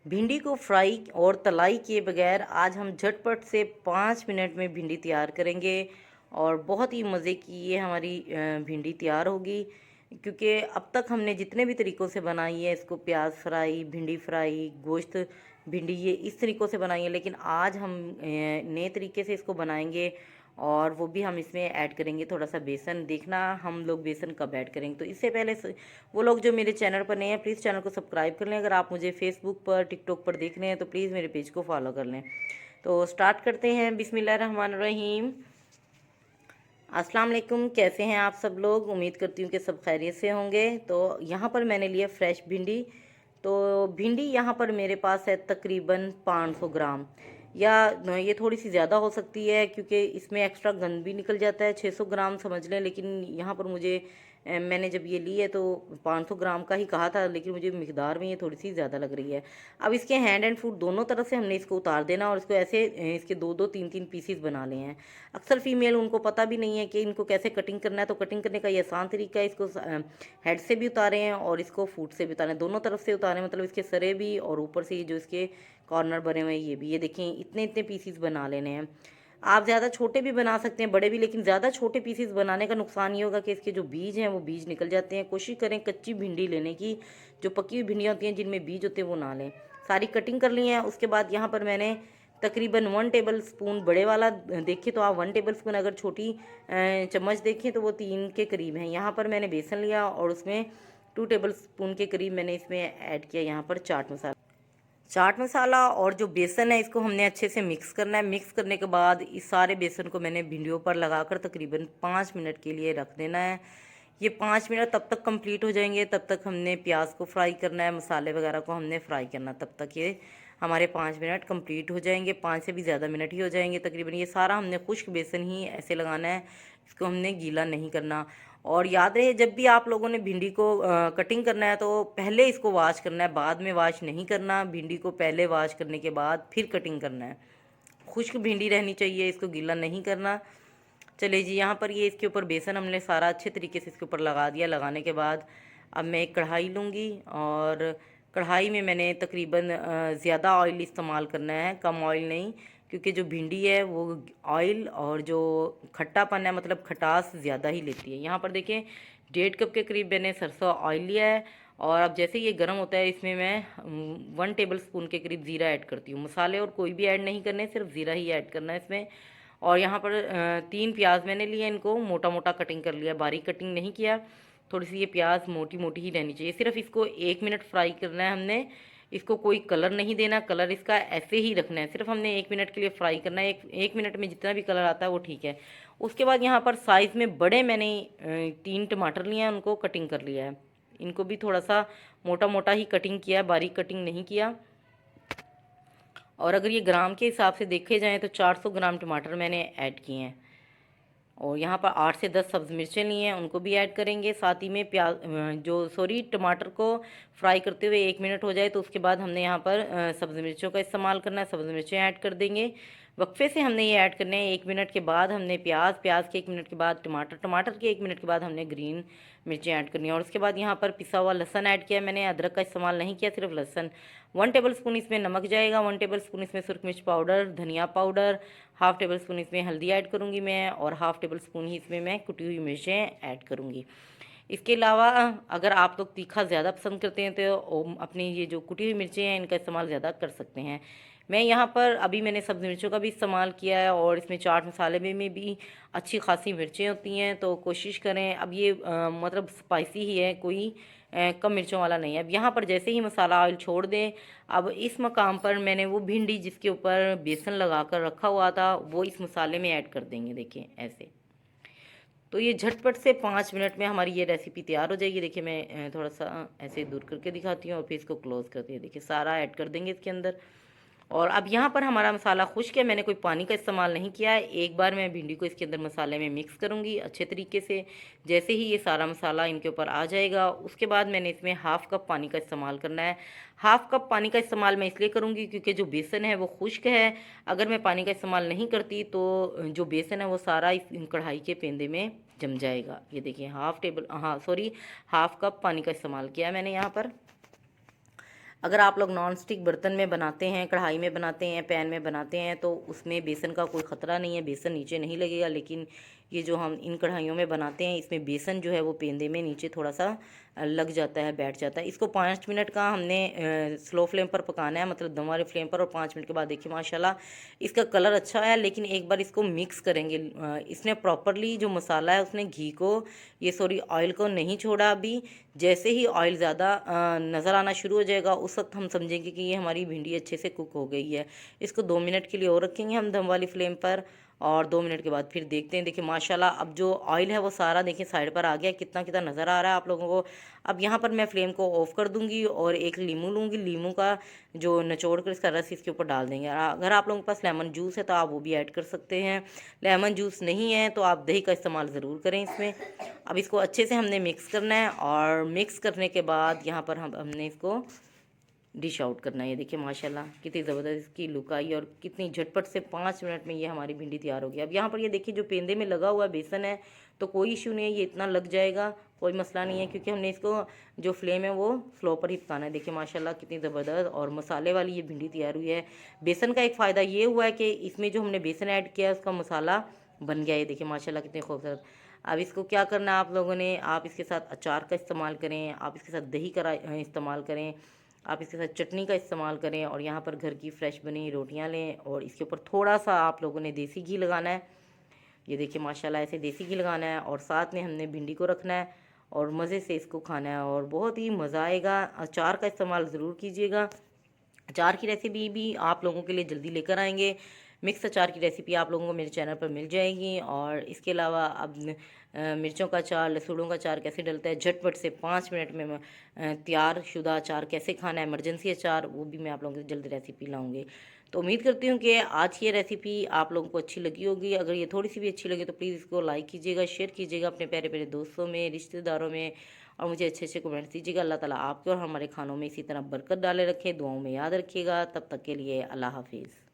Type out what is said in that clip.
भिंडी को फ्राई और तलाई किए बगैर आज हम झटपट से 5 मिनट में भिंडी तैयार करेंगे और बहुत ही मज़े की ये हमारी भिंडी तैयार होगी। क्योंकि अब तक हमने जितने भी तरीक़ों से बनाई है, इसको प्याज फ्राई, भिंडी फ्राई, गोश्त भिंडी, ये इस तरीक़ों से बनाई है, लेकिन आज हम नए तरीके से इसको बनाएंगे और वो भी हम इसमें ऐड करेंगे थोड़ा सा बेसन। देखना हम लोग बेसन कब ऐड करेंगे। तो इससे पहले वो लोग जो मेरे चैनल पर नए हैं, प्लीज़ चैनल को सब्सक्राइब कर लें। अगर आप मुझे फेसबुक पर, टिकटॉक पर देख रहे हैं तो प्लीज़ मेरे पेज को फॉलो कर लें। तो स्टार्ट करते हैं। बिस्मिल्लाहिर्रहमानिर्रहीम। अस्सलाम वालेकुम। कैसे हैं आप सब लोग? उम्मीद करती हूँ कि सब खैरियत से होंगे। तो यहाँ पर मैंने लिया फ्रेश भिंडी। तो भिंडी यहाँ पर मेरे पास है तकरीबन 500 ग्राम, या ये थोड़ी सी ज़्यादा हो सकती है क्योंकि इसमें एक्स्ट्रा गंद भी निकल जाता है। 600 ग्राम समझ लें, लेकिन यहाँ पर मुझे मैंने जब ये ली है तो 500 ग्राम का ही कहा था, लेकिन मुझे मिकदार में ये थोड़ी सी ज़्यादा लग रही है। अब इसके हैंड एंड फुट दोनों तरफ से हमने इसको उतार देना और इसको ऐसे इसके दो दो तीन तीन पीसीस बना लिए हैं। अक्सर फीमेल उनको पता भी नहीं है कि इनको कैसे कटिंग करना है, तो कटिंग करने का ये आसान तरीका है। इसको हेड से भी उतारे हैं और इसको फुट से भी उतारे, दोनों तरफ से उतारे, मतलब इसके सरे भी और ऊपर से ये जो इसके कॉर्नर बने हुए हैं ये भी। ये देखें, इतने इतने पीसीस बना लेने हैं। आप ज़्यादा छोटे भी बना सकते हैं, बड़े भी, लेकिन ज़्यादा छोटे पीसेस बनाने का नुकसान ये होगा कि इसके जो बीज हैं वो बीज निकल जाते हैं। कोशिश करें कच्ची भिंडी लेने की, जो पकी हुई भिंडियाँ होती हैं जिनमें बीज होते हैं वो ना लें। सारी कटिंग कर ली है। उसके बाद यहाँ पर मैंने तकरीबन 1 टेबल स्पून, बड़े वाला देखें तो आप 1 टेबल स्पून, अगर छोटी चम्मच देखें तो वो 3 के करीब है। यहाँ पर मैंने बेसन लिया और उसमें 2 टेबल स्पून के करीब मैंने इसमें ऐड किया यहाँ पर चाट मसाला और जो बेसन है इसको हमने अच्छे से मिक्स करना है। मिक्स करने के बाद इस सारे बेसन को मैंने भिंडियों पर लगाकर तकरीबन 5 मिनट के लिए रख देना है। ये 5 मिनट तब तक कंप्लीट हो जाएंगे, तब तक हमने प्याज को फ्राई करना है, मसाले वगैरह को हमने फ्राई करना, तब तक ये हमारे 5 मिनट कंप्लीट हो जाएंगे। 5 से भी ज़्यादा मिनट ही हो जाएंगे तकरीबन। ये सारा हमने खुश्क बेसन ही ऐसे लगाना है, इसको हमने गीला नहीं करना। और याद रहे, जब भी आप लोगों ने भिंडी को कटिंग करना है तो पहले इसको वॉश करना है, बाद में वॉश नहीं करना। भिंडी को पहले वॉश करने के बाद फिर कटिंग करना है। खुश्क भिंडी रहनी चाहिए, इसको गीला नहीं करना। चलिए जी, यहाँ पर ये इसके ऊपर बेसन हमने सारा अच्छे तरीके से इसके ऊपर लगा दिया। लगाने के बाद अब मैं एक कढ़ाई लूँगी और कढ़ाई में मैंने तकरीबन ज़्यादा ऑयल इस्तेमाल करना है, कम ऑयल नहीं, क्योंकि जो भिंडी है वो ऑयल और जो खट्टापन है, मतलब खटास ज़्यादा ही लेती है। यहाँ पर देखें, 1.5 कप के करीब मैंने सरसों ऑयल लिया है और अब जैसे ये गर्म होता है इसमें मैं 1 टेबल स्पून के करीब ज़ीरा ऐड करती हूँ। मसाले और कोई भी ऐड नहीं करने, सिर्फ ज़ीरा ही ऐड करना है इसमें। और यहाँ पर 3 प्याज मैंने लिए, इनको मोटा मोटा कटिंग कर लिया, बारीक कटिंग नहीं किया। थोड़ी सी ये प्याज मोटी मोटी ही रहनी चाहिए। सिर्फ इसको 1 मिनट फ्राई करना है हमने। इसको कोई कलर नहीं देना, कलर इसका ऐसे ही रखना है। सिर्फ हमने 1 मिनट के लिए फ्राई करना है। एक मिनट में जितना भी कलर आता है वो ठीक है। उसके बाद यहाँ पर साइज़ में बड़े मैंने 3 टमाटर लिए हैं, उनको कटिंग कर लिया है। इनको भी थोड़ा सा मोटा मोटा ही कटिंग किया है, बारीक कटिंग नहीं किया। और अगर ये ग्राम के हिसाब से देखे जाएँ तो 400 ग्राम टमाटर मैंने ऐड किए हैं। और यहाँ पर 8 से 10 सब्ज़ मिर्चें ली हैं, उनको भी ऐड करेंगे। साथ ही में टमाटर को फ्राई करते हुए 1 मिनट हो जाए तो उसके बाद हमने यहाँ पर सब्ज़ मिर्चों का इस्तेमाल करना है। सब्ज़ मिर्चें ऐड कर देंगे। वक्फे से हमने ये ऐड करने हैं। 1 मिनट के बाद हमने प्याज के 1 मिनट के बाद टमाटर के 1 मिनट के बाद हमने ग्रीन मिर्चें ऐड करनी है। और उसके बाद यहाँ पर पिसा हुआ लहसन ऐड किया मैंने, अदरक का इस्तेमाल नहीं किया, सिर्फ लहसन। 1 टेबल स्पून इसमें नमक जाएगा, 1 टेबल स्पून इसमें सुरख मिर्च पाउडर, धनिया पाउडर, हाफ़ टेबल स्पून इसमें हल्दी ऐड करूँगी मैं, और हाफ़ टेबल स्पून ही इसमें मैं कुटी हुई मिर्चें ऐड करूँगी। इसके अलावा अगर आप लोग तीखा ज़्यादा पसंद करते हैं तो अपनी ये जो कुटी हुई मिर्चें हैं इनका इस्तेमाल ज़्यादा कर सकते हैं। मैं यहाँ पर अभी मैंने सब्ज़ी मिर्चों का भी इस्तेमाल किया है और इसमें चाट मसाले में भी अच्छी खासी मिर्चें होती हैं, तो कोशिश करें। अब ये मतलब स्पाइसी ही है, कोई कम मिर्चों वाला नहीं है। अब यहाँ पर जैसे ही मसाला ऑयल छोड़ दें, अब इस मकाम पर मैंने वो भिंडी जिसके ऊपर बेसन लगा कर रखा हुआ था वो इस मसाले में ऐड कर देंगे। देखें ऐसे, तो ये झटपट से 5 मिनट में हमारी ये रेसिपी तैयार हो जाएगी। देखिए मैं थोड़ा सा ऐसे दूर करके दिखाती हूँ और फिर इसको क्लोज़ करती हूँ। देखिए सारा ऐड कर देंगे इसके अंदर। और अब यहाँ पर हमारा मसाला खुश्क है, मैंने कोई पानी का इस्तेमाल नहीं किया है। एक बार मैं भिंडी को इसके अंदर मसाले में मिक्स करूँगी अच्छे तरीके से। जैसे ही ये सारा मसाला इनके ऊपर आ जाएगा उसके बाद मैंने इसमें हाफ़ कप पानी का इस्तेमाल करना है। हाफ़ कप पानी का इस्तेमाल मैं इसलिए करूँगी क्योंकि जो बेसन है वो खुश्क है। अगर मैं पानी का इस्तेमाल नहीं करती तो जो बेसन है वो सारा इस कढ़ाई के पेंदे में जम जाएगा। ये देखिए हाफ़ कप पानी का इस्तेमाल किया है मैंने यहाँ पर। अगर आप लोग नॉन स्टिक बर्तन में बनाते हैं, कढ़ाई में बनाते हैं, पैन में बनाते हैं तो उसमें बेसन का कोई ख़तरा नहीं है, बेसन नीचे नहीं लगेगा। लेकिन ये जो हम इन कढ़ाइयों में बनाते हैं इसमें बेसन जो है वो पेंदे में नीचे थोड़ा सा लग जाता है, बैठ जाता है। इसको 5 मिनट का हमने स्लो फ्लेम पर पकाना है, मतलब दम वाले फ्लेम पर। और 5 मिनट के बाद देखिए माशाल्लाह इसका कलर अच्छा है। लेकिन एक बार इसको मिक्स करेंगे। इसने प्रॉपरली जो मसाला है उसने घी को, ये सॉरी ऑयल को नहीं छोड़ा अभी। जैसे ही ऑयल ज़्यादा नज़र आना शुरू हो जाएगा उस वक्त हम समझेंगे कि ये हमारी भिंडी अच्छे से कुक हो गई है। इसको 2 मिनट के लिए और रखेंगे हम दम वाली फ्लेम पर, और 2 मिनट के बाद फिर देखते हैं। देखिए माशाल्लाह अब जो ऑयल है वो सारा देखिए साइड पर आ गया, कितना कितना नज़र आ रहा है आप लोगों को। अब यहाँ पर मैं फ्लेम को ऑफ कर दूंगी और एक लीमू लूँगी, लीमू का जो निचोड़ कर इसका रस इसके ऊपर डाल देंगे। अगर आप लोगों के पास लेमन जूस है तो आप वो भी ऐड कर सकते हैं। लेमन जूस नहीं है तो आप दही का इस्तेमाल ज़रूर करें इसमें। अब इसको अच्छे से हमने मिक्स करना है, और मिक्स करने के बाद यहाँ पर हमने इसको डिश आउट करना है। ये देखिए माशाल्लाह कितनी ज़बरदस्त इसकी लुक आई, और कितनी झटपट से 5 मिनट में ये हमारी भिंडी तैयार हो गई। अब यहाँ पर ये देखिए जो पेंदे में लगा हुआ बेसन है तो कोई इशू नहीं है, ये इतना लग जाएगा, कोई मसला नहीं है, क्योंकि हमने इसको जो फ्लेम है वो स्लो पर ही पकाना है। देखिए माशाल्लाह कितनी ज़बरदस्त और मसाले वाली ये भिंडी तैयार हुई है। बेसन का एक फ़ायदा ये हुआ है कि इसमें जो हमने बेसन ऐड किया उसका मसाला बन गया है। देखिए माशाल्लाह कितनी खूबसूरत। अब इसको क्या करना है आप लोगों ने, आप इसके साथ अचार का इस्तेमाल करें, आप इसके साथ दही का इस्तेमाल करें, आप इसके साथ चटनी का इस्तेमाल करें, और यहाँ पर घर की फ्रेश बनी रोटियाँ लें और इसके ऊपर थोड़ा सा आप लोगों ने देसी घी लगाना है। ये देखिए माशाल्लाह ऐसे देसी घी लगाना है, और साथ में हमने भिंडी को रखना है और मज़े से इसको खाना है, और बहुत ही मज़ा आएगा। अचार का इस्तेमाल ज़रूर कीजिएगा। अचार की रेसिपी भी आप लोगों के लिए जल्दी लेकर आएंगे। मिक्स अचार की रेसिपी आप लोगों को मेरे चैनल पर मिल जाएगी। और इसके अलावा अब मिर्चों का अचार, लहसुनों का अचार कैसे डलता है झटपट से 5 मिनट में तैयार शुदा अचार कैसे खाना है, इमरजेंसी अचार, वो भी मैं आप लोगों की जल्दी रेसिपी लाऊंगी। तो उम्मीद करती हूँ कि आज की ये रेसिपी आप लोगों को अच्छी लगी होगी। अगर ये थोड़ी सी भी अच्छी लगे तो प्लीज़ इसको लाइक कीजिएगा, शेयर कीजिएगा अपने प्यारे प्यारे दोस्तों में, रिश्तेदारों में, और मुझे अच्छे अच्छे कमेंट्स दीजिएगा। अल्लाह ताला आपके और हमारे खानों में इसी तरह बरकत डाले रखे। दुआओं में याद रखिएगा। तब तक के लिए अल्लाह हाफिज़।